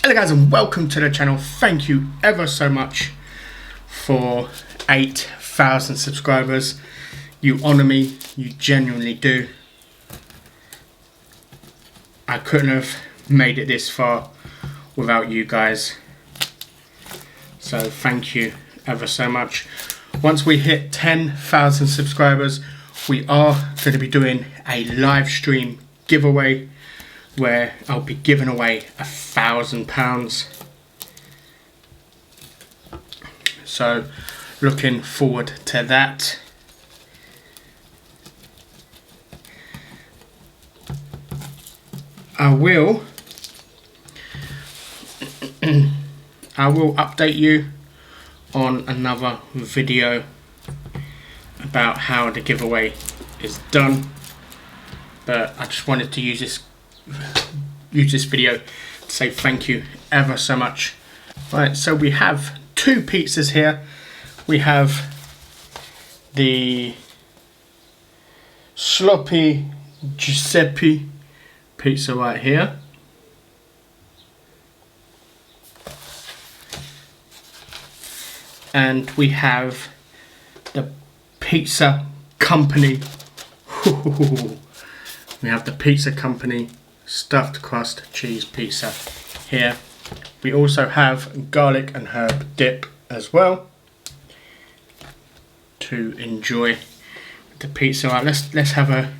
Hello guys and welcome to the channel. Thank you ever so much for 8,000 subscribers. You honour me, you genuinely do. I couldn't have made it this far without you guys. So thank you ever so much. Once we hit 10,000 subscribers, we are going to be doing a live stream giveaway where I'll be giving away £1,000. So looking forward to that. I will update you on another video about how the giveaway is done, but I just wanted to use this video to say thank you ever so much. Right, so we have two pizzas here. We have the sloppy Giuseppe pizza right here, and we have the Pizza Company. We have the Pizza Company stuffed crust cheese pizza here. We also have garlic and herb dip as well to enjoy the pizza. Right, let's have a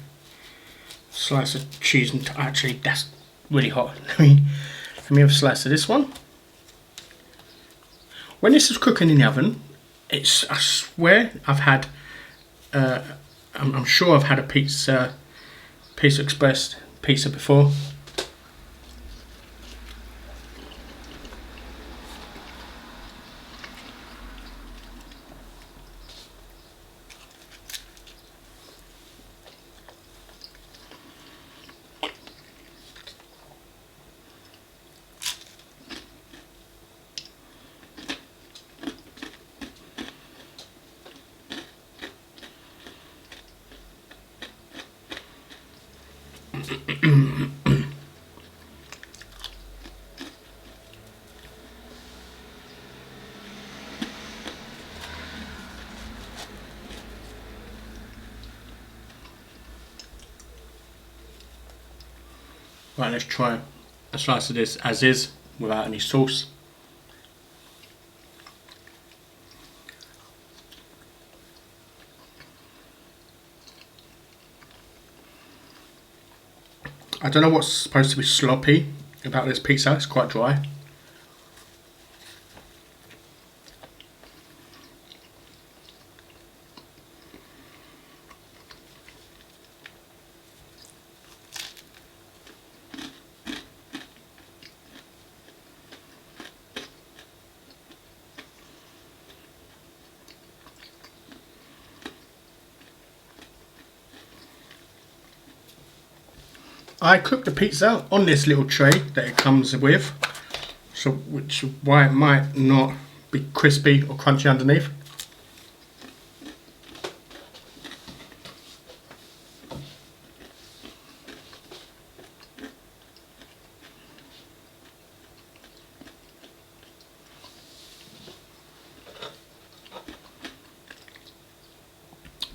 slice of cheese. And actually, that's really hot. Let me have a slice of this one. When this is cooking in the oven, I swear I've had I'm sure I've had a Pizza Express pizza before. Right, let's try a slice of this as is, without any sauce. I don't know what's supposed to be sloppy about this pizza, it's quite dry. I cooked the pizza on this little tray that it comes with, so which is why it might not be crispy or crunchy underneath.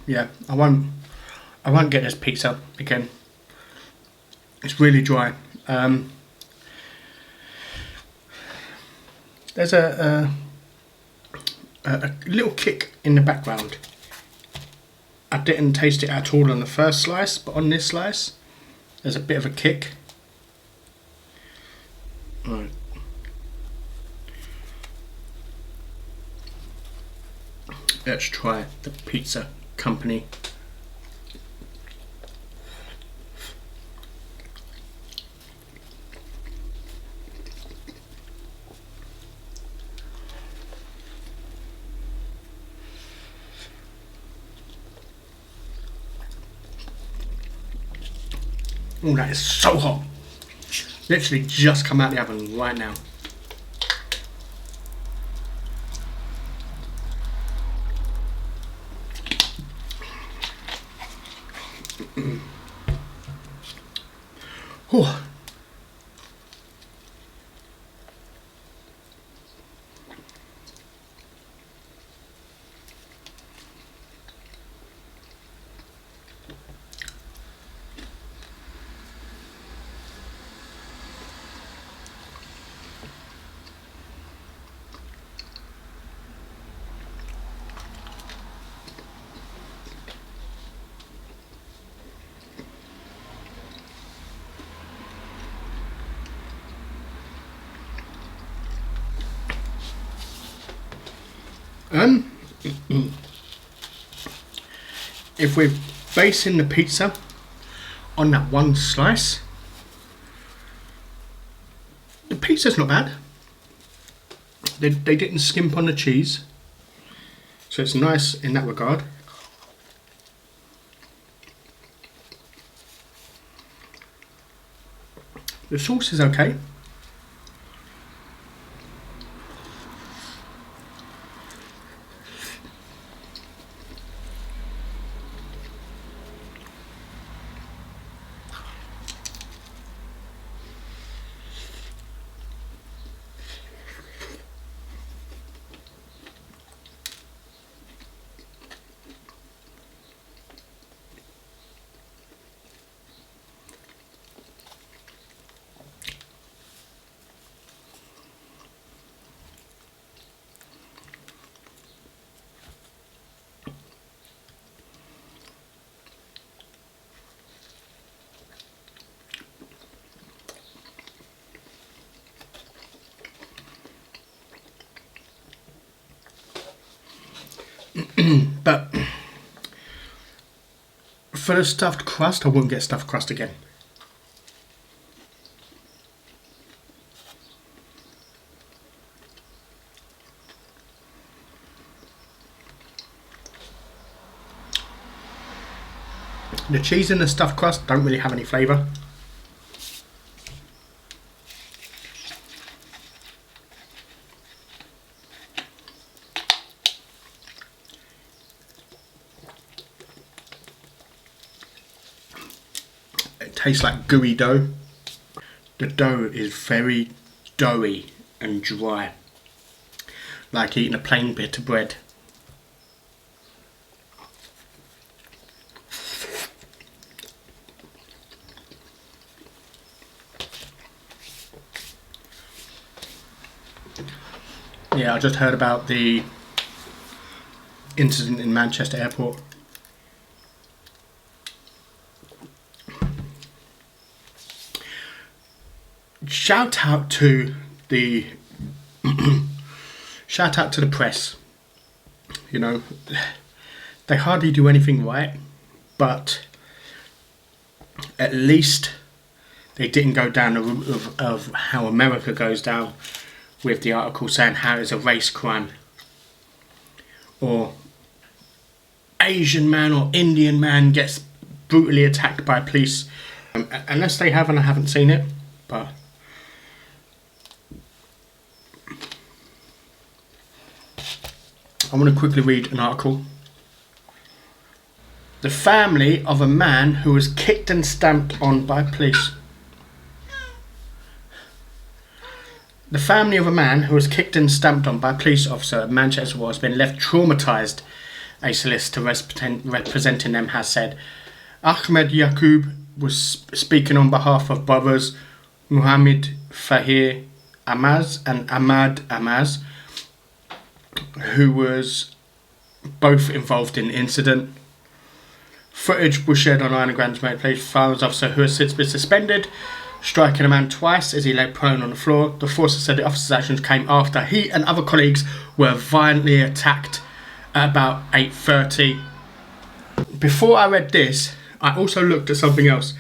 Yeah, I won't get this pizza again. It's really dry. There's a little kick in the background. I didn't taste it at all on the first slice, but on this slice, there's a bit of a kick. Right. Let's try the Pizza Company. Oh, that is so hot. Literally just come out the oven right now. Oh. Um, if we're basing the pizza on that one slice, the pizza's not bad. They didn't skimp on the cheese, so it's nice in that regard. The sauce is okay. But for the stuffed crust, I wouldn't get stuffed crust again. The cheese in the stuffed crust don't really have any flavour. It tastes like gooey dough. The dough is very doughy and dry, like eating a plain bit of bread. Yeah, I just heard about the incident in Manchester Airport. Shout out to the press. You know, they hardly do anything right, but at least they didn't go down the route of how America goes down, with the article saying how it's a race crime, or Asian man or Indian man gets brutally attacked by police. Unless they have, and I haven't seen it, but I want to quickly read an article. The family of a man who was kicked and stamped on by police. The family of a man who was kicked and stamped on by a police officer at Manchester has been left traumatised, a solicitor representing them has said. Ahmed Yaqub was speaking on behalf of brothers Muhammad Fahir Amaz and Ahmad Amaz, who was both involved in the incident. Footage was shared online and granted made place firearms officer who has since been suspended, striking a man twice as he lay prone on the floor. The forces said the officer's actions came after he and other colleagues were violently attacked at about 8:30. Before I read this, I also looked at something else,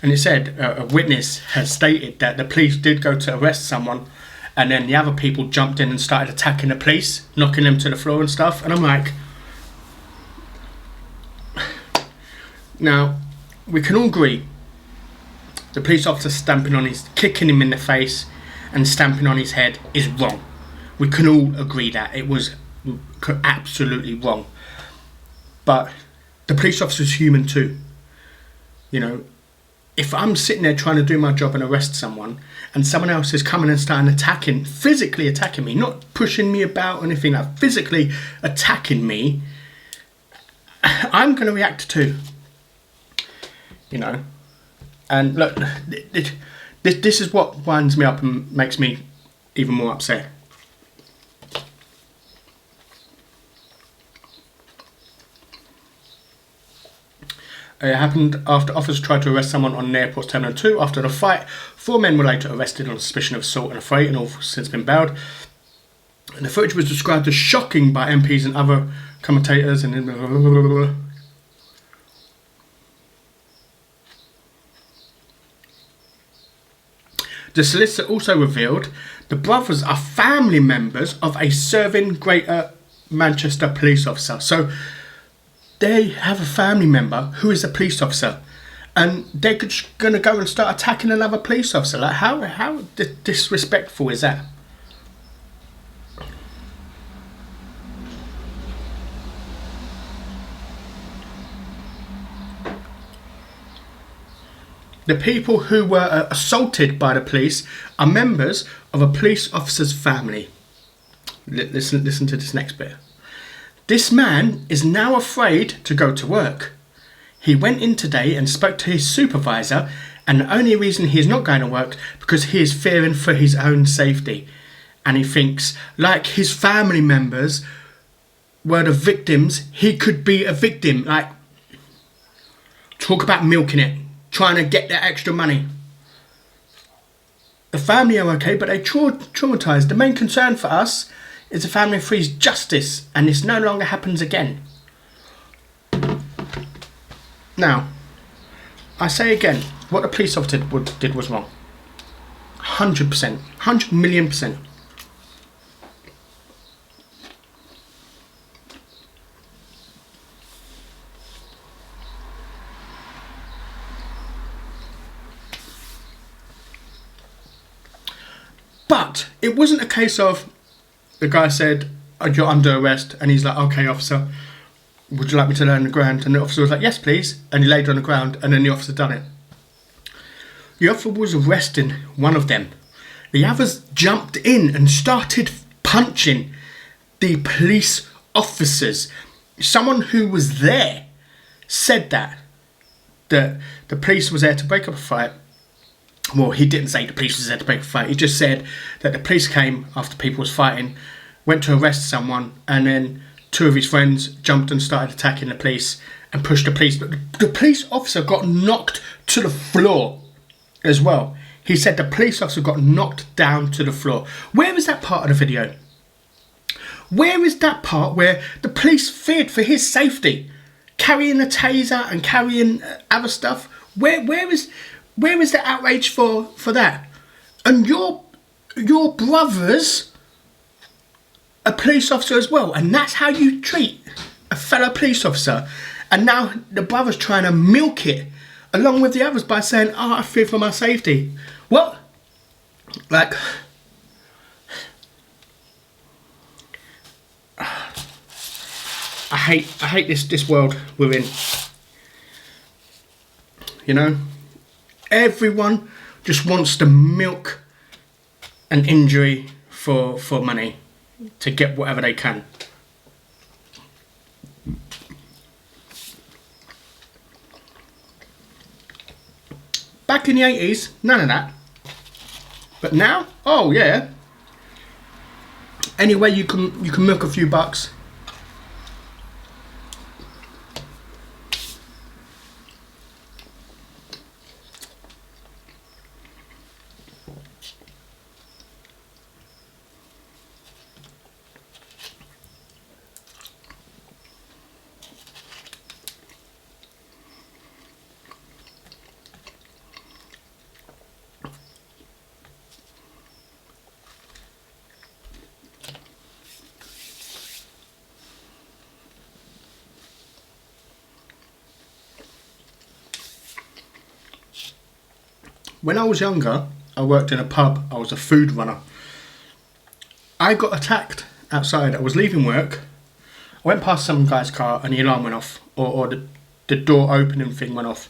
and it said a witness has stated that the police did go to arrest someone, and then the other people jumped in and started attacking the police, knocking them to the floor and stuff. And I'm like, now, we can all agree the police officer kicking him in the face and stamping on his head is wrong. We can all agree that it was absolutely wrong. But the police officer's human too. You know, if I'm sitting there trying to do my job and arrest someone, and someone else is coming and starting physically attacking me, not pushing me about or anything, like physically attacking me, I'm going to react too. You know, and look, this is what winds me up and makes me even more upset. It happened after officers tried to arrest someone on Airport's Terminal 2. After the fight, 4 men were later arrested on suspicion of assault and affray and all since been bailed. And the footage was described as shocking by MPs and other commentators, and then blah, blah, blah, blah, blah. The solicitor also revealed the brothers are family members of a serving Greater Manchester police officer. So they have a family member who is a police officer, and they're going to go and start attacking another police officer. Like, how disrespectful is that? The people who were assaulted by the police are members of a police officer's family. Listen to this next bit. This man is now afraid to go to work. He went in today and spoke to his supervisor, and the only reason he is not going to work because he is fearing for his own safety. And he thinks, like his family members were the victims, he could be a victim. Like, talk about milking it. Trying to get that extra money. The family are okay, but they traumatised. The main concern for us is the family frees justice, and this no longer happens again. Now, I say again, what the police officer did was wrong. 100%, 100,000,000%. But it wasn't a case of the guy said, oh, you're under arrest, and he's like, okay, officer, would you like me to lay on the ground? And the officer was like, yes, please. And he laid on the ground, and then the officer done it. The officer was arresting one of them. The others jumped in and started punching the police officers. Someone who was there said that the police was there to break up a fight. Well, he didn't say the police was there to break a fight. He just said that the police came after people was fighting, went to arrest someone, and then two of his friends jumped and started attacking the police and pushed the police. But the police officer got knocked to the floor as well. He said the police officer got knocked down to the floor. Where is that part of the video? Where is that part where the police feared for his safety? Carrying a taser and carrying other stuff? Where is the outrage for that? And your brother's a police officer as well, and that's how you treat a fellow police officer. And now the brother's trying to milk it along with the others by saying, oh, I fear for my safety. What? Like, I hate this world we're in. You know? Everyone just wants to milk an injury for money, to get whatever they can. Back in the 80s, none of that. But now, oh yeah. Anyway, you can milk a few bucks. When I was younger, I worked in a pub. I was a food runner. I got attacked outside. I was leaving work. I went past some guy's car and the alarm went off, or the door opening thing went off.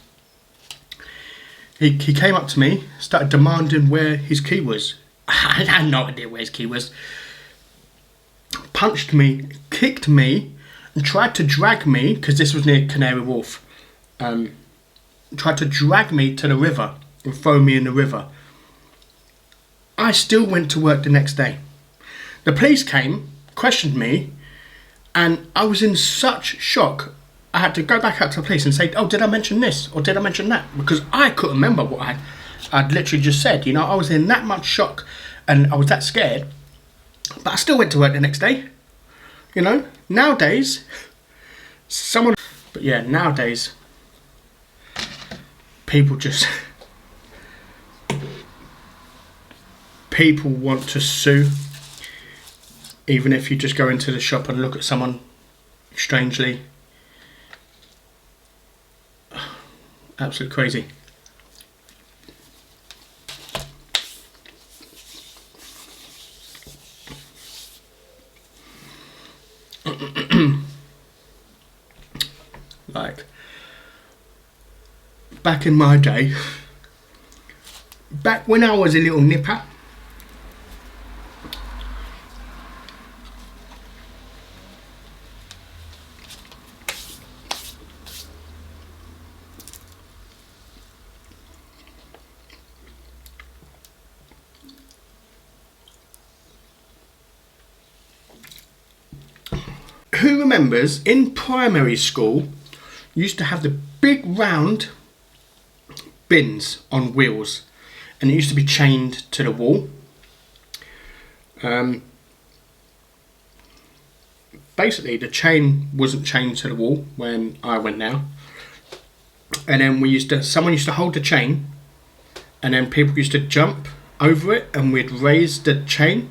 He came up to me, started demanding where his key was. I had no idea where his key was. Punched me, kicked me, and tried to drag me, because this was near Canary Wharf, tried to drag me to the river and throw me in the river. I still went to work the next day. The police came, questioned me, and I was in such shock. I had to go back out to the police and say, oh, did I mention this or did I mention that? Because I couldn't remember what I'd literally just said. You know, I was in that much shock and I was that scared. But I still went to work the next day. You know, nowadays, but yeah, nowadays, people people want to sue, even if you just go into the shop and look at someone strangely. Absolutely crazy. Like, back in my day, back when I was a little nipper, who remembers in primary school used to have the big round bins on wheels, and it used to be chained to the wall. Basically the chain wasn't chained to the wall when I went there, and then someone used to hold the chain, and then people used to jump over it, and we'd raise the chain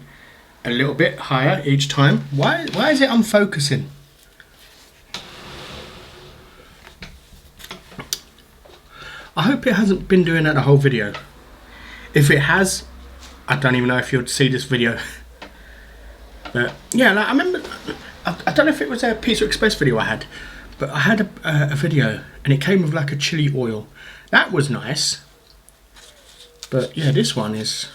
a little bit higher each time. Why is it unfocusing? I hope it hasn't been doing that the whole video. If it has, I don't even know if you'll see this video. But yeah, like, I remember, I don't know if it was a Pizza Express video I had, but I had a video and it came with like a chili oil. That was nice. But yeah, this one is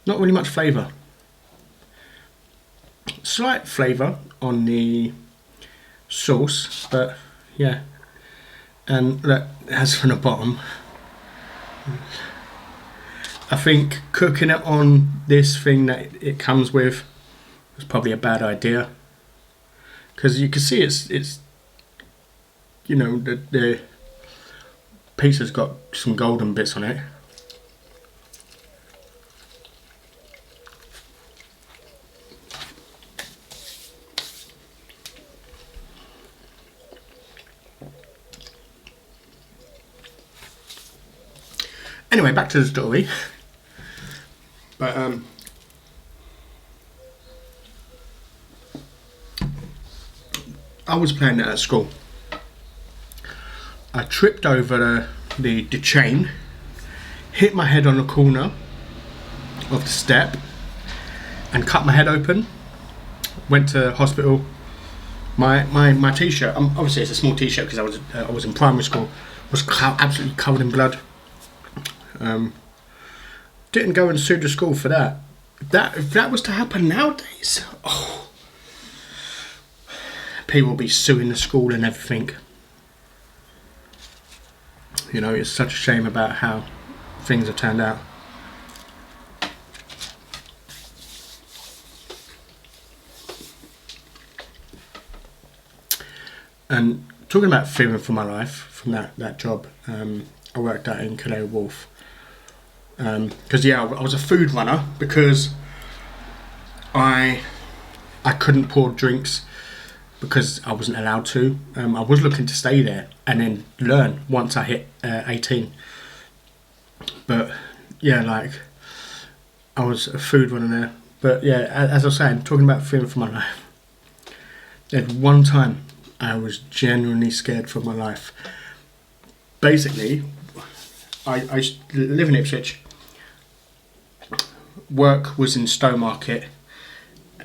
not really much flavour. Slight flavour on the sauce, but yeah. And look, as from the bottom, I think cooking it on this thing that it comes with was probably a bad idea, because you can see it's you know, the pizza's got some golden bits on it. Anyway, back to the story. But I was playing that at school. I tripped over the chain, hit my head on the corner of the step, and cut my head open. Went to hospital. My t-shirt, obviously it's a small t-shirt because I was in primary school, was absolutely covered in blood. Didn't go and sue the school for that. If that was to happen nowadays, oh, people will be suing the school and everything. You know, it's such a shame about how things have turned out. And talking about fearing for my life from that job, I worked out in Canary Wharf. Because yeah, I was a food runner because I couldn't pour drinks because I wasn't allowed to. I was looking to stay there and then learn once I hit 18. But yeah, like, I was a food runner there. But yeah, as I was saying, talking about fearing for my life, there's one time I was genuinely scared for my life. Basically, I live in Ipswich. Work was in Stowmarket,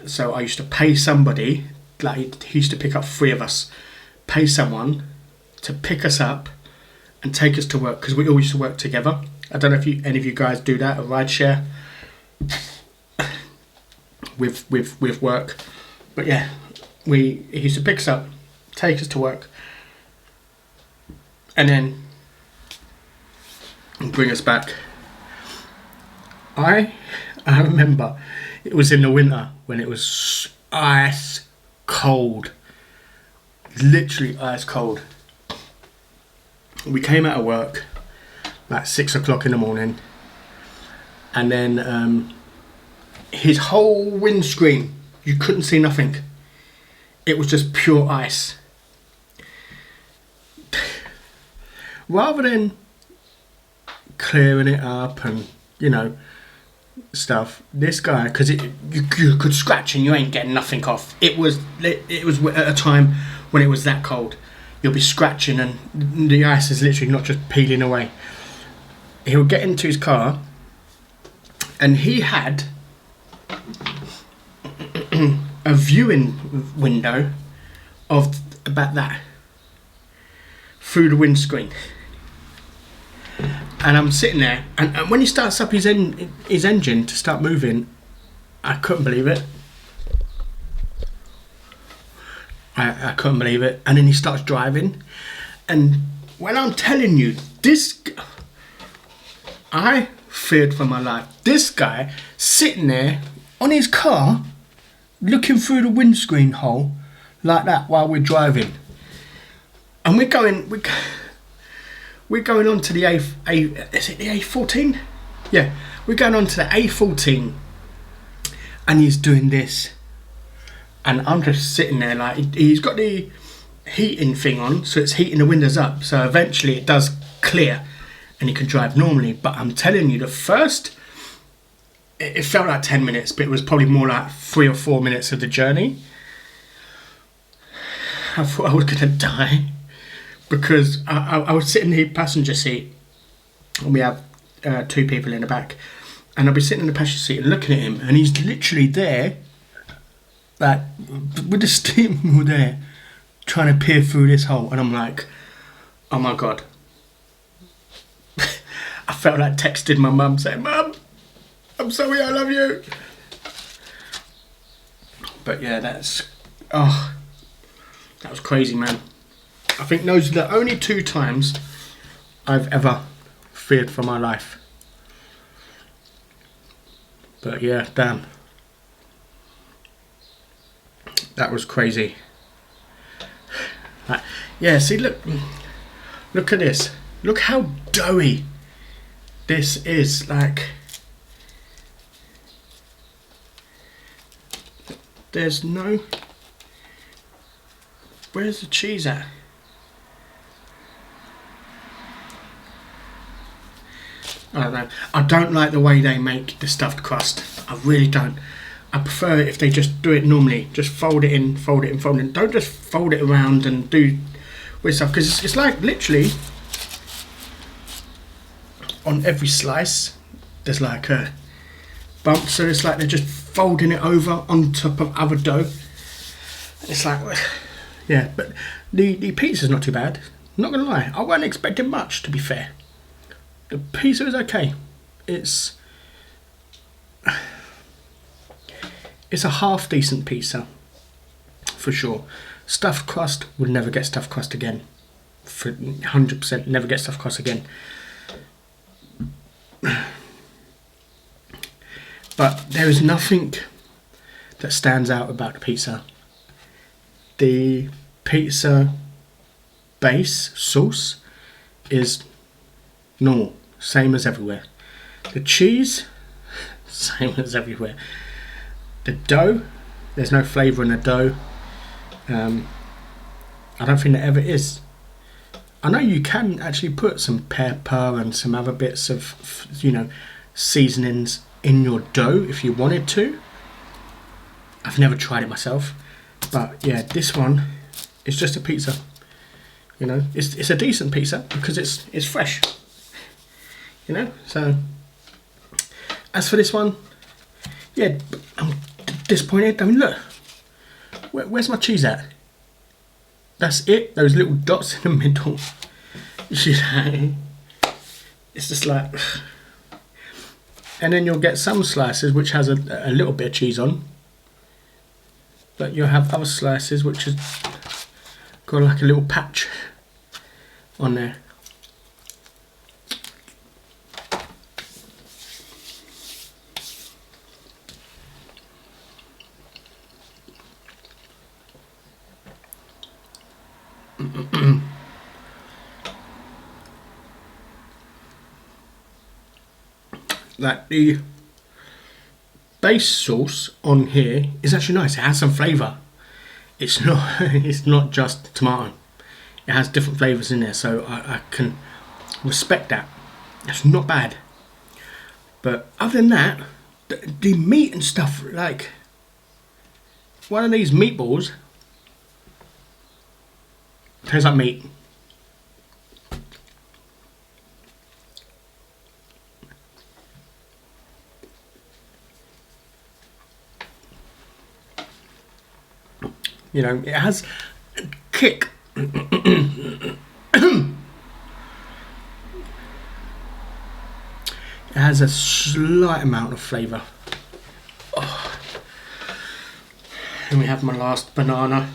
so I used to pay somebody, like he used to pick up 3 of us, pay someone to pick us up and take us to work, because we all used to work together. I don't know if any of you guys do that, a ride share with work, but yeah, he used to pick us up, take us to work, and then bring us back. I remember it was in the winter when it was ice cold, literally ice cold. We came out of work like 6 o'clock in the morning, and then his whole windscreen, you couldn't see nothing. It was just pure ice. Rather than clearing it up and, you know, stuff, this guy, because you could scratch and you ain't getting nothing off. It was at a time when it was that cold. You'll be scratching and the ice is literally not just peeling away. He'll get into his car and he had a viewing window of about that through the windscreen. And I'm sitting there, and when he starts up his engine to start moving, I couldn't believe it. I couldn't believe it. And then he starts driving, and when I'm telling you, I feared for my life. This guy sitting there on his car, looking through the windscreen hole like that while we're driving, and we're going on to the is it the A14? Yeah, we're going on to the A14, and he's doing this, and I'm just sitting there like, he's got the heating thing on, so it's heating the windows up, so eventually it does clear and he can drive normally. But I'm telling you, the first, it felt like 10 minutes, but it was probably more like 3 or 4 minutes of the journey. I thought I was gonna die. Because I was sitting in the passenger seat, and we have 2 people in the back, and I'll be sitting in the passenger seat and looking at him, and he's literally there, like with the steering wheel there, trying to peer through this hole, and I'm like, oh my god. I felt like texting my mum saying, "Mum, I'm sorry, I love you." But yeah, that was crazy, man. I think those are the only 2 times I've ever feared for my life. But yeah, damn. That was crazy. Yeah, see, look at this. Look how doughy this is. Like, there's no... Where's the cheese at? I don't know. I don't like the way they make the stuffed crust. I really don't. I prefer it if they just do it normally. Just fold it in, fold it in, fold it in. Don't just fold it around and do weird stuff. Because it's like literally on every slice there's like a bump. So it's like they're just folding it over on top of other dough. It's like, yeah. But the pizza's not too bad. Not going to lie. I wasn't expecting much, to be fair. The pizza is okay. It's a half decent pizza, for sure. Stuffed crust will never get stuffed crust again. For 100%, never get stuffed crust again. But there is nothing that stands out about the pizza. The pizza base sauce is normal, same as everywhere. The cheese, same as everywhere. The dough, there's no flavour in the dough. I don't think there ever is. I know you can actually put some pepper and some other bits of, you know, seasonings in your dough if you wanted to. I've never tried it myself, but yeah, this one is just a pizza. You know, it's a decent pizza because it's fresh. You know, so as for this one, yeah, I'm disappointed. I mean, look, where's my cheese at? That's it. Those little dots in the middle. You know, it's just like, and then you'll get some slices which has a little bit of cheese on, but you'll have other slices which has got like a little patch on there. Like base sauce on here is actually nice. It has some flavour. It's not it's not just tomato. It has different flavours in there, so I can respect that. It's not bad. But other than that, the meat and stuff, like one of these meatballs tastes like meat. You know, it has a kick. It has a slight amount of flavour. Oh. And we have my last banana.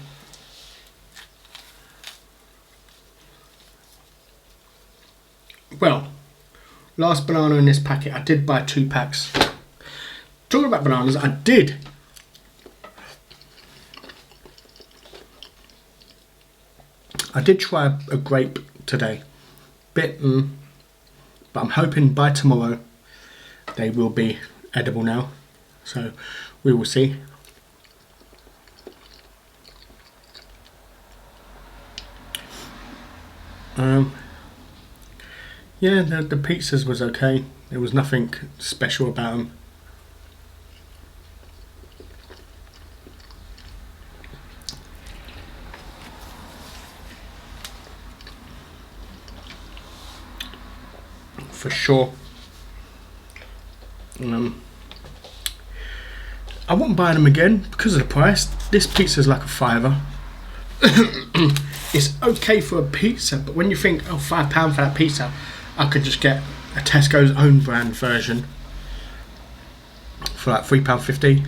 Well, last banana in this packet. I did buy 2 packs. Talking about bananas, I did try a grape today. But I'm hoping by tomorrow they will be edible now. So we will see. Yeah, the pizzas was okay. There was nothing special about them. For sure. I won't buy them again because of the price. This pizza is like a £5. It's okay for a pizza, but when you think, oh, £5 for that pizza, I could just get a Tesco's own brand version for like £3.50.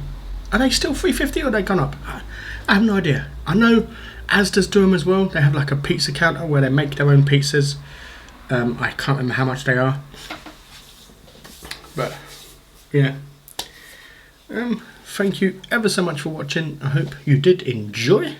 Are they still £3.50 or have they gone up? I have no idea. I know Asda's do them as well. They have like a pizza counter where they make their own pizzas. I can't remember how much they are, but yeah. Thank you ever so much for watching. I hope you did enjoy.